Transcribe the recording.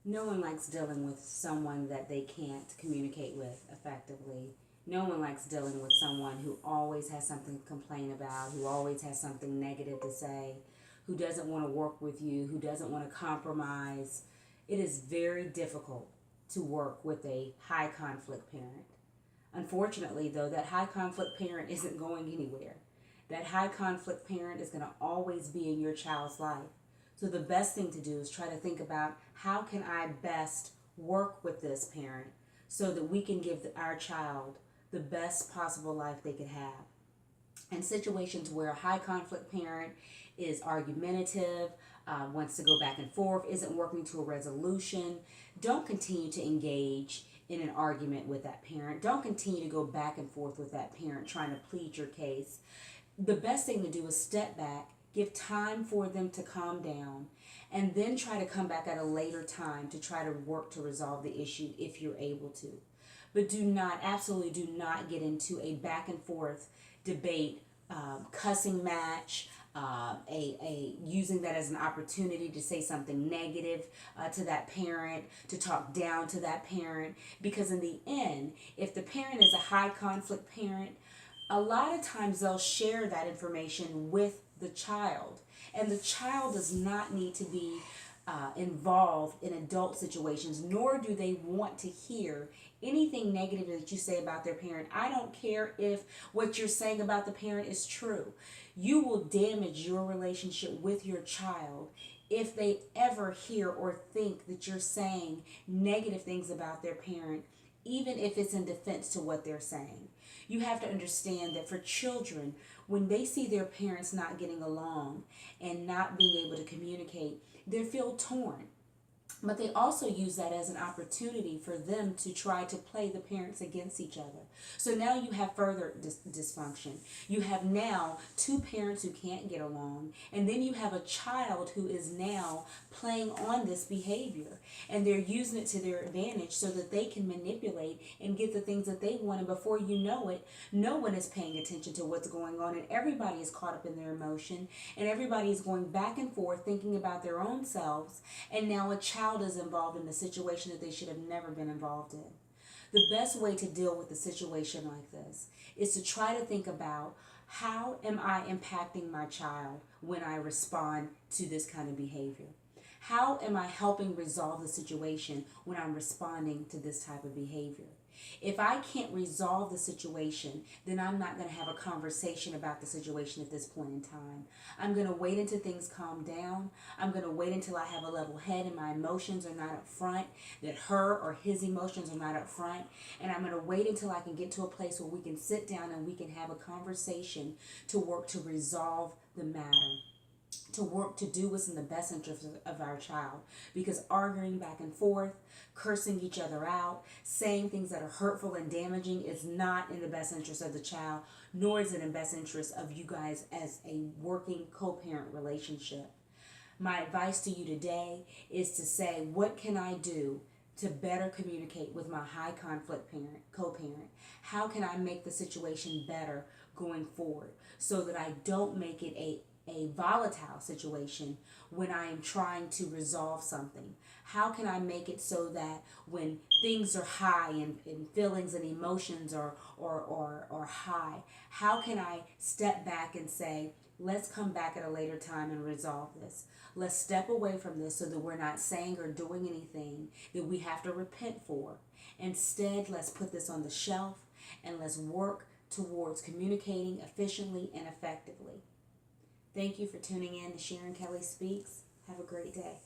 No one likes dealing with someone that they can't communicate with effectively. No one likes dealing with someone who always has something to complain about, who always has something negative to say, who doesn't want to work with you, who doesn't want to compromise. It is very difficult to work with a high conflict parent. Unfortunately, though, that high conflict parent isn't going anywhere. That high conflict parent is going to always be in your child's life. So the best thing to do is try to think about how can I best work with this parent so that we can give our child the best possible life they could have. In situations where a high conflict parent is argumentative, wants to go back and forth, isn't working to a resolution, don't continue to engage in an argument with that parent. Don't continue to go back and forth with that parent trying to plead your case. The best thing to do is step back, give time for them to calm down, and then try to come back at a later time to try to work to resolve the issue if you're able to. But do not, absolutely do not get into a back and forth debate, cussing match, using that as an opportunity to say something negative to that parent, to talk down to that parent. Because in the end, if the parent is a high conflict parent, a lot of times they'll share that information with the child. And the child does not need to be involved in adult situations, nor do they want to hear anything negative that you say about their parent. I don't care if what you're saying about the parent is true. You will damage your relationship with your child if they ever hear or think that you're saying negative things about their parent, even if it's in defense to what they're saying. You have to understand that for children, when they see their parents not getting along and not being able to communicate, they feel torn. But they also use that as an opportunity for them to try to play the parents against each other. So now you have further dysfunction. You have now two parents who can't get along, and then you have a child who is now playing on this behavior, and they're using it to their advantage so that they can manipulate and get the things that they want. And before you know it, no one is paying attention to what's going on, and everybody is caught up in their emotion, and everybody is going back and forth thinking about their own selves, and now a child is involved in a situation that they should have never been involved in. The best way to deal with a situation like this is to try to think about, how am I impacting my child when I respond to this kind of behavior? How am I helping resolve the situation when I'm responding to this type of behavior? If I can't resolve the situation, then I'm not going to have a conversation about the situation at this point in time. I'm going to wait until things calm down. I'm going to wait until I have a level head and my emotions are not up front, that her or his emotions are not up front. And I'm going to wait until I can get to a place where we can sit down and we can have a conversation to work to resolve the matter, to work to do what's in the best interest of our child. Because arguing back and forth, cursing each other out, saying things that are hurtful and damaging is not in the best interest of the child, nor is it in the best interest of you guys as a working co-parent relationship. My advice to you today is to say, what can I do to better communicate with my high conflict parent, co-parent? How can I make the situation better going forward so that I don't make it a volatile situation when I am trying to resolve something? How can I make it so that when things are high and feelings and emotions are high, how can I step back and say, let's come back at a later time and resolve this. Let's step away from this so that we're not saying or doing anything that we have to repent for. Instead, let's put this on the shelf and let's work towards communicating efficiently and effectively. Thank you for tuning in to Sharon Kelly Speaks. Have a great day.